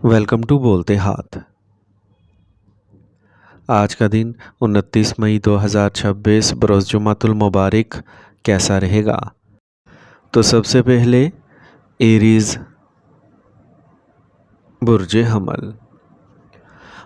Welcome to बोलते हाथ। आज का दिन 29 मई 2026 बरोज़ जुमातुल मुबारक कैसा रहेगा? तो सबसे पहले एरीज़ बुर्ज हमल।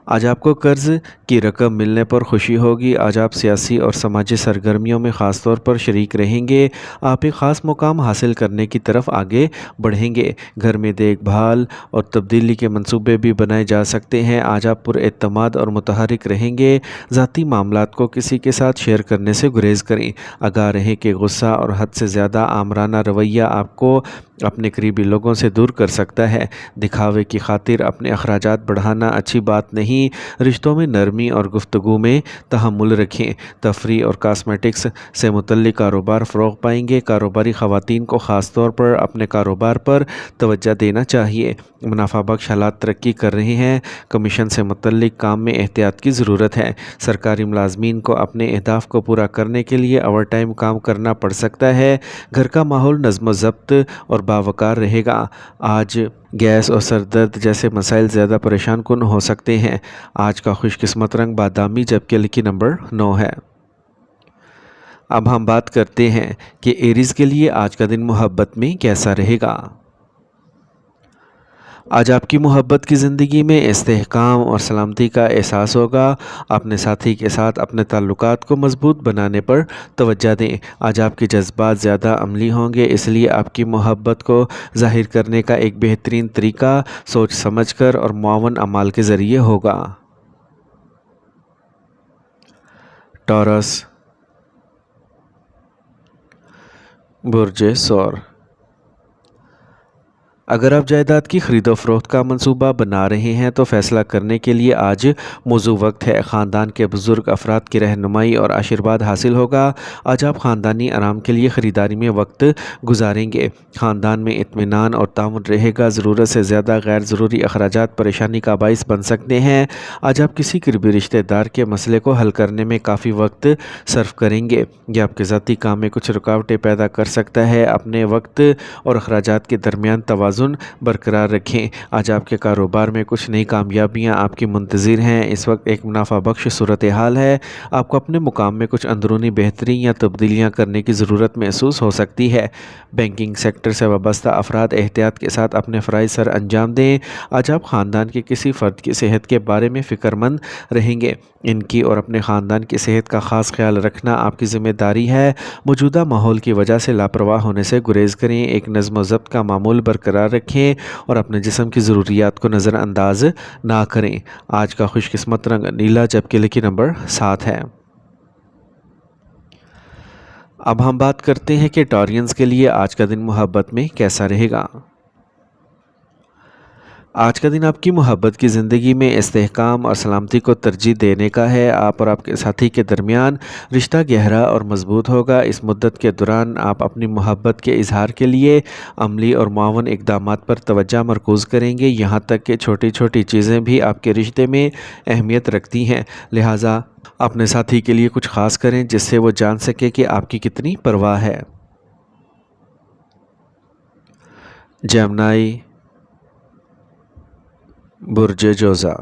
आज आपको कर्ज़ की रकम मिलने पर खुशी होगी। आज आप सियासी और समाजी सरगर्मियों में ख़ास तौर पर शरीक रहेंगे। आप एक ख़ास मुकाम हासिल करने की तरफ आगे बढ़ेंगे। घर में देखभाल और तब्दीली के मंसूबे भी बनाए जा सकते हैं। आज आप पुरएतमाद और मुतहरिक रहेंगे। ज़ाती मामलात को किसी के साथ शेयर करने से गुरेज करें। आगाह रहें कि गुस्सा और हद से ज़्यादा आमराना रवैया आपको अपने करीबी लोगों से दूर कर सकता है। दिखावे की खातिर अपने अखराजात बढ़ाना अच्छी बात नहीं। रिश्तों में नरमी और गुफ्तगू में तहम्मुल रखें। तफरी और कॉस्मेटिक्स से मुतल्लिक कारोबार फ़रोग़ पाएंगे। कारोबारी ख़वातीन को ख़ास तौर पर अपने कारोबार पर तवज्जो देना चाहिए। मुनाफा बख्श हालात तरक्की कर रहे हैं। कमीशन से मुतल्लिक काम में एहतियात की ज़रूरत है। सरकारी मुलाजमीन को अपने अहदाफ को पूरा करने के लिए ओवर टाइम काम करना पड़ सकता है। घर का माहौल नज़्म ज़ब्त और बावकार रहेगा। आज गैस और सर दर्द जैसे मसाइल ज़्यादा परेशान कुन हो सकते हैं। आज का खुशकिस्मत रंग बादामी जबकि लकी नंबर 9 है। अब हम बात करते हैं कि एरीज़ के लिए आज का दिन मोहब्बत में कैसा रहेगा। आज आपकी मोहब्बत की ज़िंदगी में इस्तेहकाम और सलामती का एहसास होगा। अपने साथी के साथ अपने ताल्लुकात को मज़बूत बनाने पर तवज्जो दें। आज आपके जज्बात ज़्यादा अमली होंगे, इसलिए आपकी मोहब्बत को ज़ाहिर करने का एक बेहतरीन तरीका सोच समझकर और मुआवन अमाल के ज़रिए होगा। टॉरस बुर्ज सौर। अगर आप जायदाद की ख़रीदो फ़रोख्त का मंसूबा बना रहे हैं तो फ़ैसला करने के लिए आज मौजू वक्त है। ख़ानदान के बुज़ुर्ग अफराद की रहनुमाई और आशीर्वाद हासिल होगा। आज आप ख़ानदानी आराम के लिए ख़रीदारी में वक्त गुजारेंगे। ख़ानदान में इत्मीनान और तामुन रहेगा। ज़रूरत से ज़्यादा गैर ज़रूरी अखराजात परेशानी का बाइस बन सकते हैं। आज आप किसी करीबी रिश्तेदार के मसले को हल करने में काफ़ी वक्त सर्फ करेंगे। यह आपके ज़ाती काम में कुछ रुकावटें पैदा कर सकता है। अपने वक्त और अखराजात के दरमियान तवाज़ुन बरकरार रखें। आज आपके कारोबार में कुछ नई कामयाबियां आपकी मुंतज़िर हैं। इस वक्त एक मुनाफा बख्श सूरत हाल है। आपको अपने मुकाम में कुछ अंदरूनी बेहतरी या तब्दीलियां करने की ज़रूरत महसूस हो सकती है। बैंकिंग सेक्टर से वाबस्ता अफराद एहतियात के साथ अपने फ़राइज़ सर अंजाम दें। आज आप ख़ानदान के किसी फ़र्द की सेहत के बारे में फ़िक्रमंद रहेंगे। इनकी और अपने ख़ानदान की सेहत का ख़ास ख्याल रखना आपकी ज़िम्मेदारी है। मौजूदा माहौल की वजह से लापरवाह होने से गुरेज करें। एक नज़्म ज़ब्त का मामूल बरकरार रखें और अपने जिस्म की ज़रूरियात को नज़रअंदाज ना करें। आज का खुशकिस्मत रंग नीला जबकि लकी नंबर 7 है। अब हम बात करते हैं कि टॉरियंस के लिए आज का दिन मोहब्बत में कैसा रहेगा। आज का दिन आपकी मोहब्बत की ज़िंदगी में इस्तेहकाम और सलामती को तरजीह देने का है। आप और आपके साथी के दरमियान रिश्ता गहरा और मजबूत होगा। इस मुद्दत के दौरान आप अपनी मोहब्बत के इजहार के लिए अमली और मुआवन इक़दामात पर तवज्जो मरकूज़ करेंगे। यहाँ तक कि छोटी छोटी चीज़ें भी आपके रिश्ते में अहमियत रखती हैं। लिहाजा अपने साथी के लिए कुछ ख़ास करें जिससे वो जान सके कि आपकी कितनी परवाह है। जेमिनी बुर्ज जोज़ा।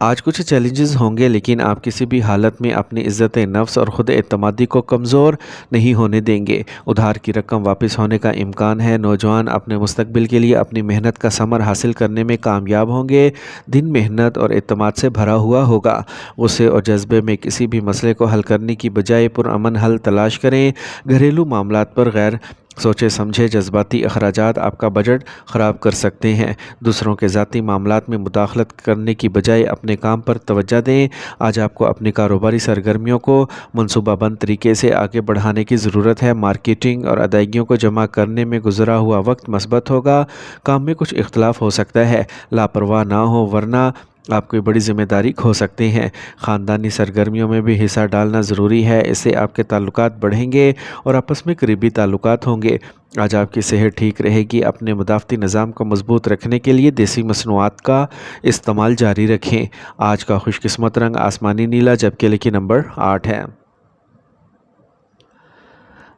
आज कुछ चैलेंजेस होंगे लेकिन आप किसी भी हालत में अपनी इज़्ज़त नफ्स और ख़ुद एतमादी को कमज़ोर नहीं होने देंगे। उधार की रकम वापस होने का इम्कान है। नौजवान अपने मुस्तकबिल के लिए अपनी मेहनत का समर हासिल करने में कामयाब होंगे। दिन मेहनत और एतमाद से भरा हुआ होगा। गुस्से और जज्बे में किसी भी मसले को हल करने की बजाय पुरअमन हल तलाश करें। घरेलू मामलात पर गैर सोचे समझे जज्बाती अखराजात आपका बजट ख़राब कर सकते हैं। दूसरों के ज़ाती मामलात में मुदाखलत करने की बजाय अपने काम पर तवज्जो दें। आज आपको अपनी कारोबारी सरगर्मियों को मनसूबाबंद तरीके से आगे बढ़ाने की ज़रूरत है। मार्केटिंग और अदायगियों को जमा करने में गुजरा हुआ वक्त मस्बत होगा। काम में कुछ इख्तलाफ हो सकता है। लापरवाह ना हो वरना आप कोई बड़ी ज़िम्मेदारी खो सकते हैं। ख़ानदानी सरगर्मियों में भी हिस्सा डालना ज़रूरी है। इससे आपके ताल्लुकात बढ़ेंगे और आपस में करीबी ताल्लुकात होंगे। आज आपकी सेहत ठीक रहेगी। अपने मुदाफ़ती निज़ाम को मज़बूत रखने के लिए देसी मसनूआत का इस्तेमाल जारी रखें। आज का खुशकिस्मत रंग आसमानी नीला जबकि लकी नंबर 8 है।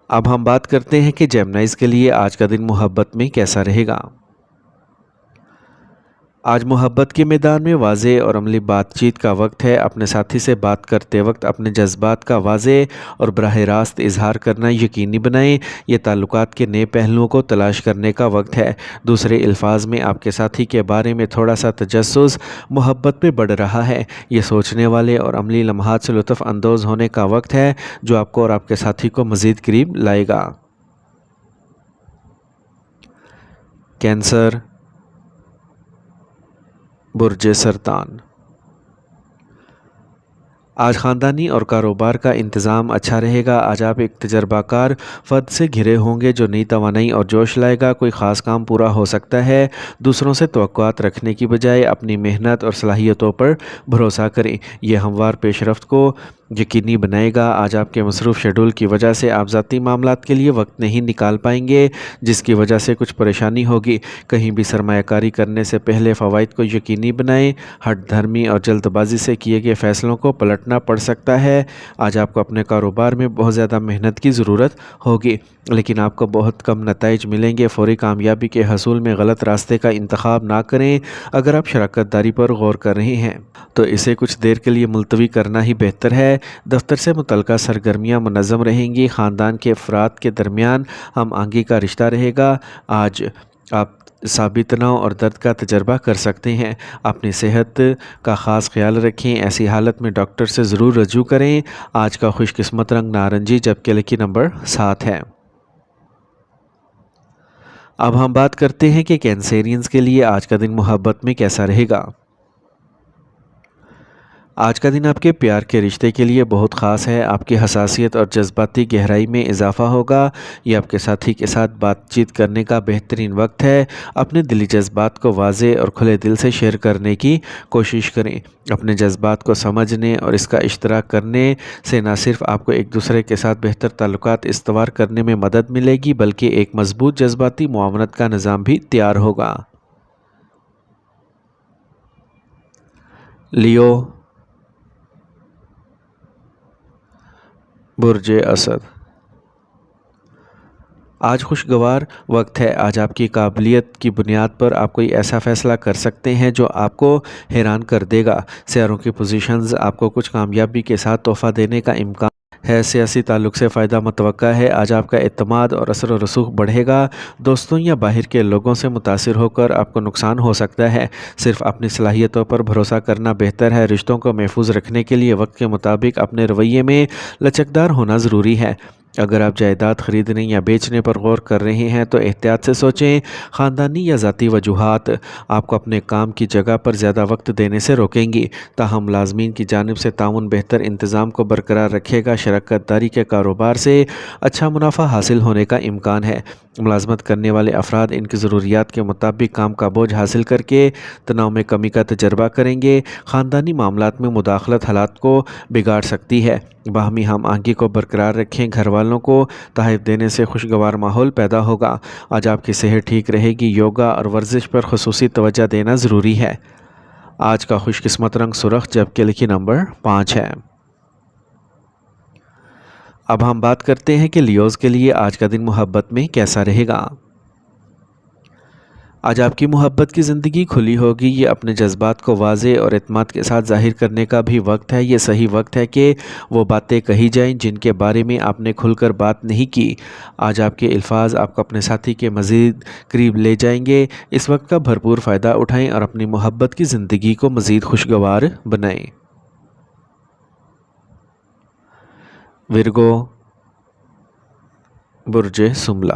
अब हम बात करते हैं कि जेमिनीज़ के लिए आज का दिन मोहब्बत में कैसा रहेगा। آج محبت کے میدان میں واضح اور عملی بات چیت کا وقت ہے۔ اپنے ساتھی سے بات کرتے وقت اپنے جذبات کا واضح اور براہ راست اظہار کرنا یقینی بنائیں۔ یہ تعلقات کے نئے پہلوؤں کو تلاش کرنے کا وقت ہے۔ دوسرے الفاظ میں آپ کے ساتھی کے بارے میں تھوڑا سا تجسس محبت میں بڑھ رہا ہے۔ یہ سوچنے والے اور عملی لمحات سے لطف اندوز ہونے کا وقت ہے جو آپ کو اور آپ کے ساتھی کو مزید قریب لائے گا۔ کینسر، برج سرطان۔ آج خاندانی اور کاروبار کا انتظام اچھا رہے گا۔ آج آپ ایک تجربہ کار فرد سے گھرے ہوں گے جو نئی توانائی اور جوش لائے گا۔ کوئی خاص کام پورا ہو سکتا ہے۔ دوسروں سے توقعات رکھنے کی بجائے اپنی محنت اور صلاحیتوں پر بھروسہ کریں۔ یہ ہموار پیش رفت کو یقینی بنائے گا۔ آج آپ کے مصروف شیڈول کی وجہ سے آپ ذاتی معاملات کے لیے وقت نہیں نکال پائیں گے، جس کی وجہ سے کچھ پریشانی ہوگی۔ کہیں بھی سرمایہ کاری کرنے سے پہلے فوائد کو یقینی بنائیں۔ ہٹ دھرمی اور جلد بازی سے کیے گئے فیصلوں کو پلٹنا پڑ سکتا ہے۔ آج آپ کو اپنے کاروبار میں بہت زیادہ محنت کی ضرورت ہوگی، لیکن آپ کو بہت کم نتائج ملیں گے۔ فوری کامیابی کے حصول میں غلط راستے کا انتخاب نہ کریں۔ اگر آپ شراکت داری پر غور کر رہے ہیں تو اسے کچھ دیر کے لیے ملتوی کرنا ہی بہتر ہے۔ دفتر سے متعلقہ سرگرمیاں منظم رہیں گی۔ خاندان کے افراد کے درمیان ہم آہنگی کا رشتہ رہے گا۔ آج آپ اعصابی تناؤ اور درد کا تجربہ کر سکتے ہیں۔ اپنی صحت کا خاص خیال رکھیں۔ ایسی حالت میں ڈاکٹر سے ضرور رجوع کریں۔ آج کا خوش قسمت رنگ نارنجی جبکہ لکی نمبر 7 ہے۔ اب ہم بات کرتے ہیں کہ کینسیرینز کے لیے آج کا دن محبت میں کیسا رہے گا۔ آج کا دن آپ کے پیار کے رشتے کے لیے بہت خاص ہے۔ آپ کی حساسیت اور جذباتی گہرائی میں اضافہ ہوگا۔ یہ آپ کے ساتھی کے ساتھ بات چیت کرنے کا بہترین وقت ہے۔ اپنے دلی جذبات کو واضح اور کھلے دل سے شیئر کرنے کی کوشش کریں۔ اپنے جذبات کو سمجھنے اور اس کا اشتراک کرنے سے نہ صرف آپ کو ایک دوسرے کے ساتھ بہتر تعلقات استوار کرنے میں مدد ملے گی، بلکہ ایک مضبوط جذباتی معاونت کا نظام بھی تیار ہوگا۔ لیو، برج اسد۔ آج خوشگوار وقت ہے۔ آج آپ کی قابلیت کی بنیاد پر آپ کوئی ایسا فیصلہ کر سکتے ہیں جو آپ کو حیران کر دے گا۔ سیاروں کی پوزیشنز آپ کو کچھ کامیابی کے ساتھ تحفہ دینے کا امکان ہے۔ سیاسی تعلق سے فائدہ متوقع ہے۔ آج آپ کا اعتماد اور اثر و رسوخ بڑھے گا۔ دوستوں یا باہر کے لوگوں سے متاثر ہو کر آپ کو نقصان ہو سکتا ہے۔ صرف اپنی صلاحیتوں پر بھروسہ کرنا بہتر ہے۔ رشتوں کو محفوظ رکھنے کے لیے وقت کے مطابق اپنے رویے میں لچکدار ہونا ضروری ہے۔ اگر آپ جائیداد خریدنے یا بیچنے پر غور کر رہے ہیں تو احتیاط سے سوچیں۔ خاندانی یا ذاتی وجوہات آپ کو اپنے کام کی جگہ پر زیادہ وقت دینے سے روکیں گی، تاہم ملازمین کی جانب سے تعاون بہتر انتظام کو برقرار رکھے گا۔ شراکت داری کے کاروبار سے اچھا منافع حاصل ہونے کا امکان ہے۔ ملازمت کرنے والے افراد ان کی ضروریات کے مطابق کام کا بوجھ حاصل کر کے تناؤ میں کمی کا تجربہ کریں گے۔ خاندانی معاملات میں مداخلت حالات کو بگاڑ سکتی ہے۔ باہمی ہم آہنگی کو برقرار رکھیں۔ گھر والوں کو تحائف دینے سے خوشگوار ماحول پیدا ہوگا۔ آج آپ کی صحت ٹھیک رہے گی۔ یوگا اور ورزش پر خصوصی توجہ دینا ضروری ہے۔ آج کا خوش قسمت رنگ سرخ جبکہ لکی نمبر 5 ہے۔ اب ہم بات کرتے ہیں کہ لیوز کے لیے آج کا دن محبت میں کیسا رہے گا۔ آج آپ کی محبت کی زندگی کھلی ہوگی۔ یہ اپنے جذبات کو واضح اور اعتماد کے ساتھ ظاہر کرنے کا بھی وقت ہے۔ یہ صحیح وقت ہے کہ وہ باتیں کہی جائیں جن کے بارے میں آپ نے کھل کر بات نہیں کی۔ آج آپ کے الفاظ آپ کو اپنے ساتھی کے مزید قریب لے جائیں گے۔ اس وقت کا بھرپور فائدہ اٹھائیں اور اپنی محبت کی زندگی کو مزید خوشگوار بنائیں۔ ورگو، برج سملا۔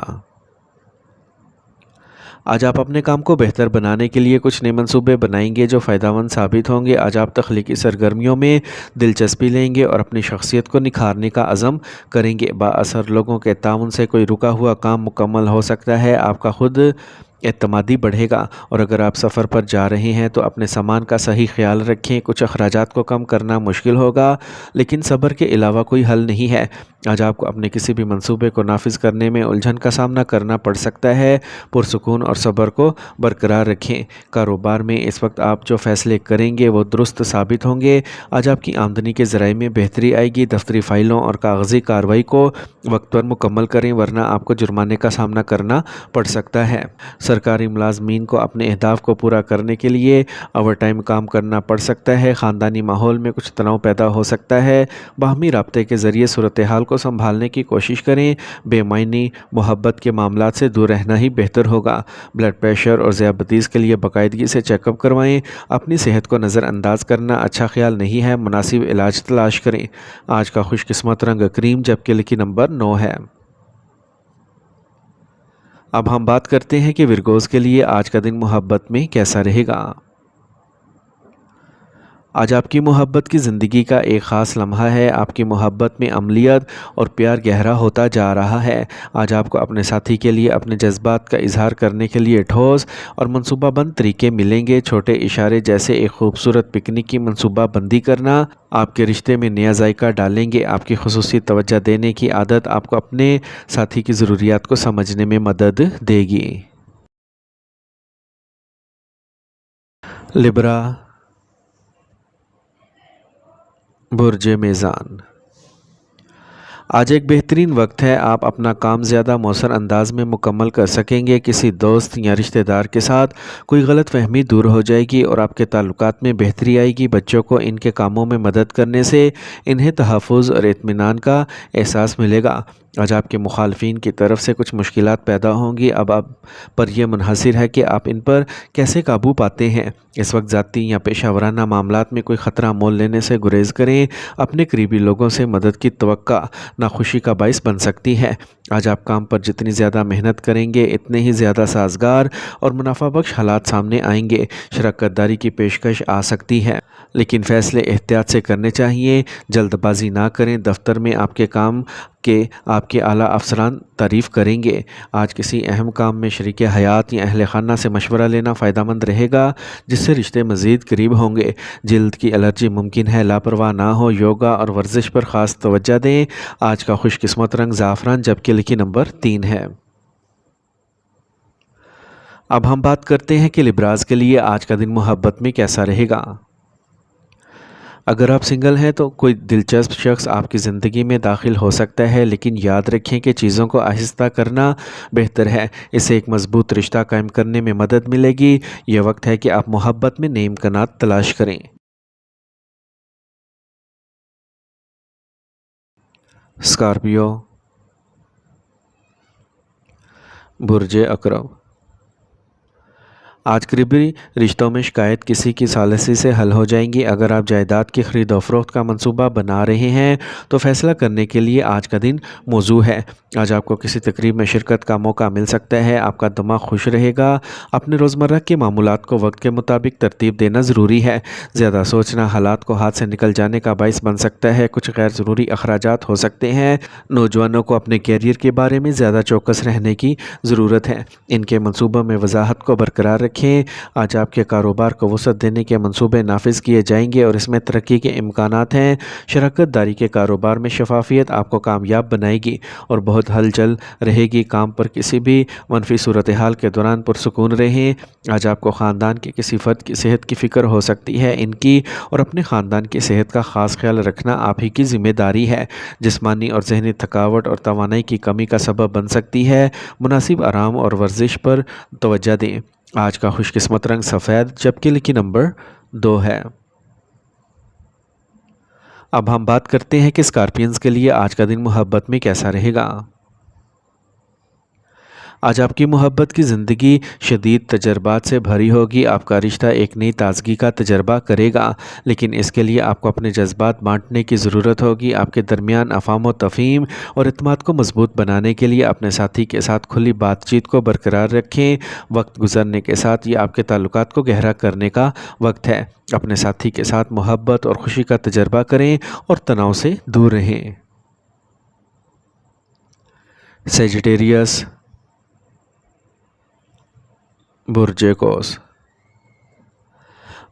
آج آپ اپنے کام کو بہتر بنانے کے لیے کچھ نئے منصوبے بنائیں گے جو فائدہ مند ثابت ہوں گے۔ آج آپ تخلیقی سرگرمیوں میں دلچسپی لیں گے اور اپنی شخصیت کو نکھارنے کا عزم کریں گے۔ با اثر لوگوں کے تعاون سے کوئی رکا ہوا کام مکمل ہو سکتا ہے۔ آپ کا خود اعتمادی بڑھے گا، اور اگر آپ سفر پر جا رہے ہیں تو اپنے سامان کا صحیح خیال رکھیں۔ کچھ اخراجات کو کم کرنا مشکل ہوگا، لیکن صبر کے علاوہ کوئی حل نہیں ہے۔ آج آپ کو اپنے کسی بھی منصوبے کو نافذ کرنے میں الجھن کا سامنا کرنا پڑ سکتا ہے۔ پرسکون اور صبر کو برقرار رکھیں۔ کاروبار میں اس وقت آپ جو فیصلے کریں گے وہ درست ثابت ہوں گے۔ آج آپ کی آمدنی کے ذرائع میں بہتری آئے گی۔ دفتری فائلوں اور کاغذی کارروائی کو وقت پر مکمل کریں ورنہ آپ کو جرمانے کا سامنا کرنا پڑ سکتا ہے۔ سرکاری ملازمین کو اپنے اہداف کو پورا کرنے کے لیے اوور ٹائم کام کرنا پڑ سکتا ہے۔ خاندانی ماحول میں کچھ تناؤ پیدا ہو سکتا ہے۔ باہمی رابطے کے ذریعے صورتحال کو سنبھالنے کی کوشش کریں۔ بے معنی محبت کے معاملات سے دور رہنا ہی بہتر ہوگا۔ بلڈ پریشر اور ذیابیطس کے لیے باقاعدگی سے چیک اپ کروائیں۔ اپنی صحت کو نظر انداز کرنا اچھا خیال نہیں ہے، مناسب علاج تلاش کریں۔ آج کا خوش قسمت رنگ کریم جبکہ لکی نمبر 9 ہے۔ اب ہم بات کرتے ہیں کہ ورگوز کے لیے آج کا دن محبت میں کیسا رہے گا۔ آج آپ کی محبت کی زندگی کا ایک خاص لمحہ ہے۔ آپ کی محبت میں عملیات اور پیار گہرا ہوتا جا رہا ہے۔ آج آپ کو اپنے ساتھی کے لیے اپنے جذبات کا اظہار کرنے کے لیے ٹھوس اور منصوبہ بند طریقے ملیں گے۔ چھوٹے اشارے جیسے ایک خوبصورت پکنک کی منصوبہ بندی کرنا آپ کے رشتے میں نیا ذائقہ ڈالیں گے۔ آپ کی خصوصی توجہ دینے کی عادت آپ کو اپنے ساتھی کی ضروریات کو سمجھنے میں مدد دے گی۔ لبرا، برج میزان۔ آج ایک بہترین وقت ہے۔ آپ اپنا کام زیادہ مؤثر انداز میں مکمل کر سکیں گے۔ کسی دوست یا رشتہ دار کے ساتھ کوئی غلط فہمی دور ہو جائے گی اور آپ کے تعلقات میں بہتری آئے گی۔ بچوں کو ان کے کاموں میں مدد کرنے سے انہیں تحفظ اور اطمینان کا احساس ملے گا۔ آج آپ کے مخالفین کی طرف سے کچھ مشکلات پیدا ہوں گی۔ اب آپ پر یہ منحصر ہے کہ آپ ان پر کیسے قابو پاتے ہیں۔ اس وقت ذاتی یا پیشہ ورانہ معاملات میں کوئی خطرہ مول لینے سے گریز کریں۔ اپنے قریبی لوگوں سے مدد کی توقع ناخوشی کا باعث بن سکتی ہے۔ آج آپ کام پر جتنی زیادہ محنت کریں گے اتنے ہی زیادہ سازگار اور منافع بخش حالات سامنے آئیں گے۔ شراکت داری کی پیشکش آ سکتی ہے لیکن فیصلے احتیاط سے کرنے چاہیے۔ جلد بازی نہ کریں۔ دفتر میں آپ کے کام کے آپ کے اعلیٰ افسران تعریف کریں گے۔ آج کسی اہم کام میں شریک حیات یا اہل خانہ سے مشورہ لینا فائدہ مند رہے گا جس سے رشتے مزید قریب ہوں گے۔ جلد کی الرجی ممکن ہے، لاپرواہ نہ ہو۔ یوگا اور ورزش پر خاص توجہ دیں۔ آج کا خوش قسمت رنگ زعفران جبکہ لکی نمبر 3 ہے۔ اب ہم بات کرتے ہیں کہ لبراز کے لیے آج کا دن محبت میں کیسا رہے گا۔ اگر آپ سنگل ہیں تو کوئی دلچسپ شخص آپ کی زندگی میں داخل ہو سکتا ہے لیکن یاد رکھیں کہ چیزوں کو آہستہ کرنا بہتر ہے۔ اسے ایک مضبوط رشتہ قائم کرنے میں مدد ملے گی۔ یہ وقت ہے کہ آپ محبت میں نئے امکانات تلاش کریں۔ اسکارپیو، برج عقرب۔ آج قریبی رشتوں میں شکایت کسی کی ثالثی سے حل ہو جائیں گی۔ اگر آپ جائیداد کی خرید و فروخت کا منصوبہ بنا رہے ہیں تو فیصلہ کرنے کے لیے آج کا دن موزوں ہے۔ آج آپ کو کسی تقریب میں شرکت کا موقع مل سکتا ہے۔ آپ کا دماغ خوش رہے گا۔ اپنے روزمرہ کے معمولات کو وقت کے مطابق ترتیب دینا ضروری ہے۔ زیادہ سوچنا حالات کو ہاتھ سے نکل جانے کا باعث بن سکتا ہے۔ کچھ غیر ضروری اخراجات ہو سکتے ہیں۔ نوجوانوں کو اپنے کیریئر کے بارے میں زیادہ چوکس رہنے کی ضرورت ہے۔ ان کے منصوبوں میں وضاحت کو برقرار رکھیں۔ آج آپ کے کاروبار کو وسعت دینے کے منصوبے نافذ کیے جائیں گے اور اس میں ترقی کے امکانات ہیں۔ شراکت داری کے کاروبار میں شفافیت آپ کو کامیاب بنائے گی اور بہت ہلچل رہے گی۔ کام پر کسی بھی منفی صورتحال کے دوران پرسکون رہیں۔ آج آپ کو خاندان کے کسی فرد کی صحت کی فکر ہو سکتی ہے۔ ان کی اور اپنے خاندان کی صحت کا خاص خیال رکھنا آپ ہی کی ذمہ داری ہے۔ جسمانی اور ذہنی تھکاوٹ اور توانائی کی کمی کا سبب بن سکتی ہے۔ مناسب آرام اور ورزش پر توجہ دیں۔ آج کا خوش قسمت رنگ سفید جبکہ لکی نمبر 2 ہے۔ اب ہم بات کرتے ہیں کہ اسکارپینز کے لیے آج کا دن محبت میں کیسا رہے گا۔ آج آپ کی محبت کی زندگی شدید تجربات سے بھری ہوگی۔ آپ کا رشتہ ایک نئی تازگی کا تجربہ کرے گا لیکن اس کے لیے آپ کو اپنے جذبات بانٹنے کی ضرورت ہوگی۔ آپ کے درمیان افہام و تفہیم اور اعتماد کو مضبوط بنانے کے لیے اپنے ساتھی کے ساتھ کھلی بات چیت کو برقرار رکھیں۔ وقت گزرنے کے ساتھ یہ آپ کے تعلقات کو گہرا کرنے کا وقت ہے۔ اپنے ساتھی کے ساتھ محبت اور خوشی کا تجربہ کریں اور تناؤ سے دور رہیں۔ سیجیٹیریس، برج قوس۔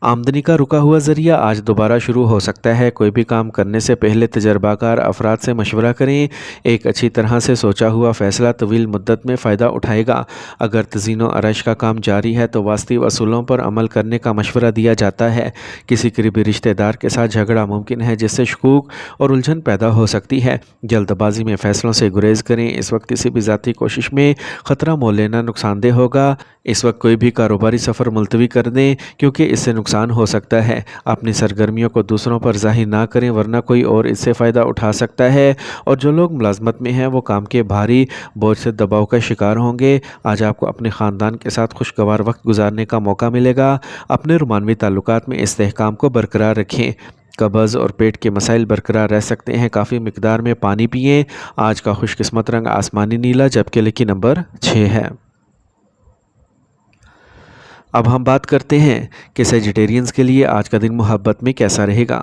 आमदनी का रुका हुआ ज़रिया आज दोबारा शुरू हो सकता है। कोई भी काम करने से पहले तजर्बाकार अफराद से मशवरा करें। एक अच्छी तरह से सोचा हुआ फ़ैसला तवील मुद्दत में फ़ायदा उठाएगा। अगर तज़ीनो अरश का काम जारी है तो वास्तविक असूलों पर अमल करने का मशवरा दिया जाता है। किसी करीबी रिश्तेदार के साथ झगड़ा मुमकिन है जिससे शकूक और उलझन पैदा हो सकती है। जल्दबाजी में फ़ैसलों से गुरेज करें। इस वक्त किसी भी ज़ाती कोशिश में ख़तरा मोल लेना नुकसानदेह होगा। इस वक्त कोई भी कारोबारी सफ़र मुलतवी कर दें क्योंकि इससे नुकसान हो सकता है। अपनी सरगर्मियों को दूसरों पर ज़ाहिर ना करें वरना कोई और इससे फ़ायदा उठा सकता है। और जो लोग मुलाजमत में हैं वो काम के भारी बोझ से दबाव का शिकार होंगे। आज आपको अपने ख़ानदान के साथ खुशगवार वक्त गुजारने का मौका मिलेगा। अपने रुमानवी ताल्लुकात में इस्तेहकाम को बरकरार रखें। कब्ज़ और पेट के मसाइल बरकरार रह सकते हैं। काफ़ी मिकदार में पानी पिएँ। आज का खुशकिस्मत रंग आसमानी नीला जबकि लकी नंबर 6 है। अब हम बात करते हैं कि सेजिटेरियंस के लिए आज का दिन मोहब्बत में कैसा रहेगा।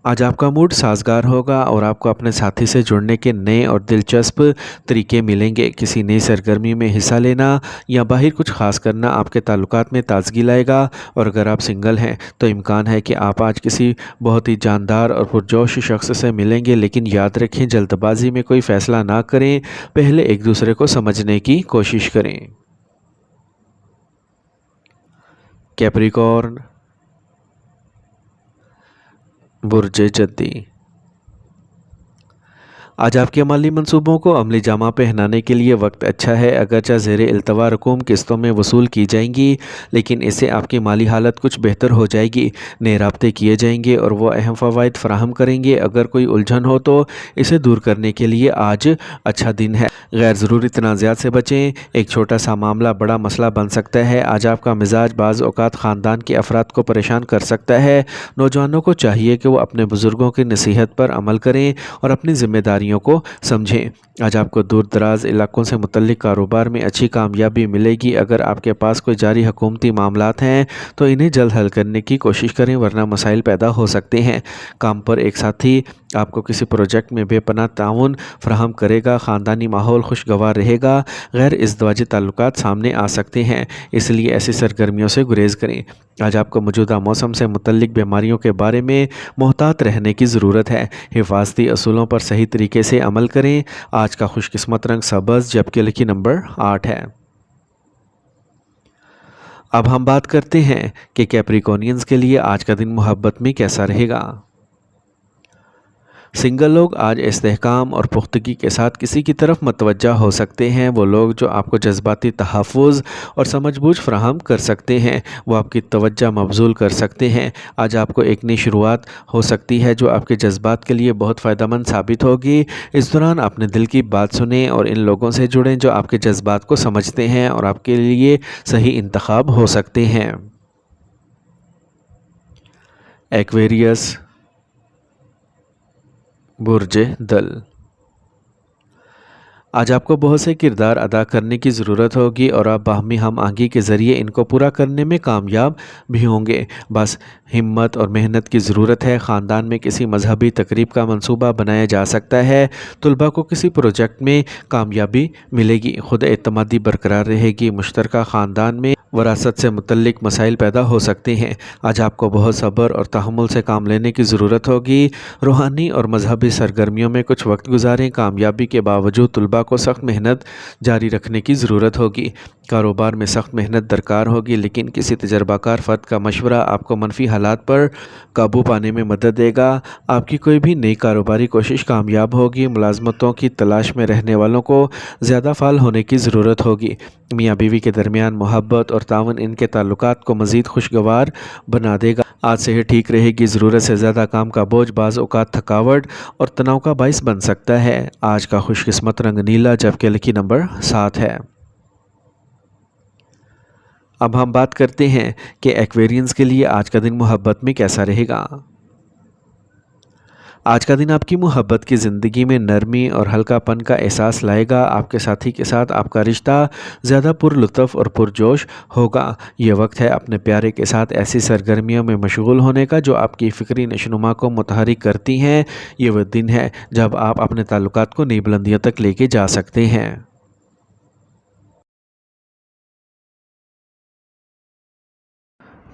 आज आपका मूड साजगार होगा और आपको अपने साथी से जुड़ने के नए और दिलचस्प तरीके मिलेंगे। किसी नई सरगर्मी में हिस्सा लेना या बाहर कुछ ख़ास करना आपके ताल्लुकात में ताजगी लाएगा। और अगर आप सिंगल हैं तो इम्कान है कि आप आज किसी बहुत ही जानदार और पुरजोश शख्स से मिलेंगे। लेकिन याद रखें, जल्दबाजी में कोई फ़ैसला ना करें। पहले एक दूसरे को समझने की कोशिश करें। कैप्रिकॉर्न, बुर्ज जद्दी। आज आपके माली मंसूबों को अमली जामा पहनाने के लिए वक्त अच्छा है। अगरचे ज़ेर इल्तवा रकूम किस्तों में वसूल की जाएंगी, लेकिन इससे आपकी माली हालत कुछ बेहतर हो जाएगी। नए राब्ते किए जाएंगे और वो अहम फ़वाइद फराहम करेंगे। अगर कोई उलझन हो तो इसे दूर करने के लिए आज अच्छा दिन है। गैर ज़रूरी तनाज़ात से बचें। एक छोटा सा मामला बड़ा मसला बन सकता है। आज आपका मिजाज बाज़ औक़ात ख़ानदान के अफराद को परेशान कर सकता है। नौजवानों को चाहिए कि वो अपने बुज़ुर्गों की नसीहत पर अमल करें और अपनी ज़िम्मेदारियों को समझें। आज आपको दूर दराज इलाकों से मुतल्लिक कारोबार में अच्छी कामयाबी मिलेगी। अगर आपके पास कोई जारी हुकूमती मामलात हैं तो इन्हें जल्द हल करने की कोशिश करें वरना मसाइल पैदा हो सकते हैं। काम पर एक साथी आपको किसी प्रोजेक्ट में बेपनाह ताउन फराहम करेगा। ख़ानदानी माहौल खुशगवार रहेगा। गैर इज़्दवाजी ताल्लुकात सामने आ सकते हैं, इसलिए ऐसी सरगर्मियों से गुरेज करें। आज आपको मौजूदा मौसम से मुतल्लिक बीमारियों के बारे में मोहतात रहने की ज़रूरत है। हिफाजती असूलों पर सही तरीके से अमल करें। आज का खुशकिस्मत रंग सब्ज़ जबकि लकी नंबर 8 है। अब हम बात करते हैं कि कैप्रिकॉर्नियंस के लिए आज का दिन मोहब्बत में कैसा रहेगा। सिंगल लोग आज इस्तेहकाम और पुख्तगी के साथ किसी की तरफ मतवज्जा हो सकते हैं। वो लोग जो आपको जज्बाती तहफ़्फ़ुज़ और समझबूझ फ़राहम कर सकते हैं, वो आपकी तवज्जो मबज़ूल कर सकते हैं। आज आपको एक नई शुरुआत हो सकती है जो आपके जज्बात के लिए बहुत फ़ायदेमंद साबित होगी। इस दौरान अपने दिल की बात सुनें और इन लोगों से जुड़ें जो आपके जज्बात को समझते हैं और आपके लिए सही इंतखाब हो सकते हैं। एक्वेरियस, बुर्ज दल। आज आपको बहुत से किरदार अदा करने की ज़रूरत होगी और आप बाहमी हम आहंगी के ज़रिए इनको पूरा करने में कामयाब भी होंगे। बस हिम्मत और मेहनत की ज़रूरत है। ख़ानदान में किसी मजहबी तकरीब का मंसूबा बनाया जा सकता है। तलबा को किसी प्रोजेक्ट में कामयाबी मिलेगी। खुद एतमादी बरकरार रहेगी। मुश्तरका ख़ानदान में वरासत से मुतल्लिक मसाइल पैदा हो सकते हैं। आज आपको बहुत सब्र और तहम्मुल से काम लेने की ज़रूरत होगी। रूहानी और मजहबी सरगर्मियों में कुछ वक्त गुजारें। कामयाबी के बावजूद तलबा को सख्त मेहनत जारी रखने की ज़रूरत होगी। कारोबार में सख्त मेहनत दरकार होगी, लेकिन किसी तजर्बाकार फ़र्द का मशवरा आपको मनफी हालात पर काबू पाने में मदद देगा। आपकी कोई भी नई कारोबारी कोशिश कामयाब होगी। मुलाजमतों की तलाश में रहने वालों को ज़्यादा फ़ाल होने की ज़रूरत होगी। मियाँ बीवी के दरमियान मोहब्बत और तावन इनके ताल्लुकात को मज़ीद खुशगवार बना देगा। आज सेहत ठीक रहेगी। ज़रूरत से ज़्यादा काम का बोझ बाज़ औक़ात थकावट और तनाव का बाइस बन सकता है। आज का खुशकिस्मत रंग नीला जबकि लकी नंबर 7 है। अब हम बात करते हैं कि एक्वेरियंस के लिए आज का दिन मोहब्बत में कैसा रहेगा। आज का दिन आपकी मोहब्बत की ज़िंदगी में नरमी और हल्कापन का एहसास लाएगा। आपके साथी के साथ आपका रिश्ता ज़्यादा पुरलुत्फ़ और पुरजोश होगा। ये वक्त है अपने प्यारे के साथ ऐसी सरगर्मियों में मशगूल होने का जो आपकी फ़िक्री नशोनुमा को मुतहरिक करती हैं। ये वह दिन है जब आप अपने ताल्लुकात को नई बुलंदियों तक लेके जा सकते हैं।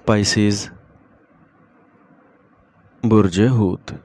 पाइसेस, बुर्ज हूत।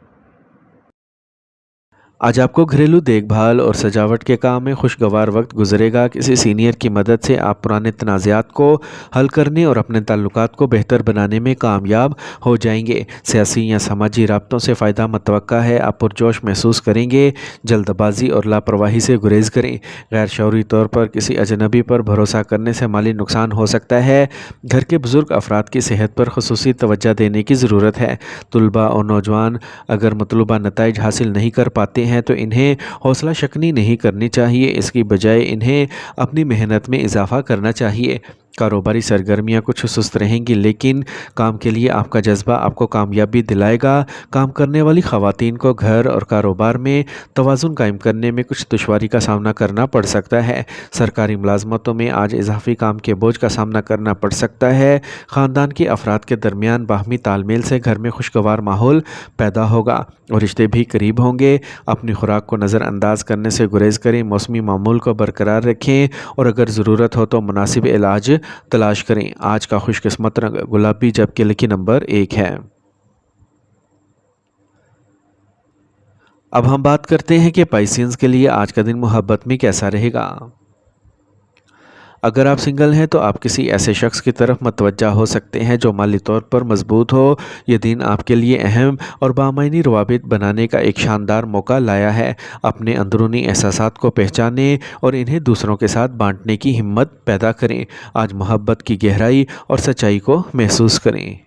आज आपको घरेलू देखभाल और सजावट के काम में खुशगवार वक्त गुजरेगा। किसी सीनियर की मदद से आप पुराने तनाज़ात को हल करने और अपने ताल्लुकात को बेहतर बनाने में कामयाब हो जाएंगे। सियासी या समाजी राब्तों से फ़ायदा मुतवक्का है। आप पुरजोश महसूस करेंगे। जल्दबाजी और लापरवाही से गुरेज करें। गैर शऊरी तौर पर किसी अजनबी पर भरोसा करने से माली नुकसान हो सकता है। घर के बुज़ुर्ग अफराद की सेहत पर खुसूसी तवज्जो देने की ज़रूरत है। तुलबा और नौजवान अगर मतलूबा नताइज हासिल नहीं कर पाते हैं तो इन्हें हौसला शकनी नहीं करनी चाहिए। इसकी बजाय इन्हें अपनी मेहनत में इजाफा करना चाहिए। कारोबारी सरगर्मियां कुछ सुस्त रहेंगी, लेकिन काम के लिए आपका जज्बा आपको कामयाबी दिलाएगा। काम करने वाली ख़वातीन को घर और कारोबार में तवाज़ुन कायम करने में कुछ दुश्वारी का सामना करना पड़ सकता है। सरकारी मुलाजमतों में आज इजाफी काम के बोझ का सामना करना पड़ सकता है। ख़ानदान के अफराद के दरमियान बाहमी तालमेल से घर में खुशगवार माहौल पैदा होगा और रिश्ते भी करीब होंगे। अपनी खुराक को नज़रअंदाज करने से गुरेज करें। मौसमी मामूल को बरकरार रखें और अगर ज़रूरत हो तो मुनासिब इलाज तलाश करें। आज का खुशकिस्मत रंग गुलाबी, जबकि लकी नंबर 1 है। अब हम बात करते हैं कि पाइसेंस के लिए आज का दिन मोहब्बत में कैसा रहेगा। अगर आप सिंगल हैं तो आप किसी ऐसे शख्स की तरफ मतवज्जा हो सकते हैं जो माली तौर पर मजबूत हो। ये दिन आपके लिए अहम और बामायनी रवाबित बनाने का एक शानदार मौका लाया है। अपने अंदरूनी एहसासात को पहचानें और इन्हें दूसरों के साथ बांटने की हिम्मत पैदा करें। आज मोहब्बत की गहराई और सच्चाई को महसूस करें।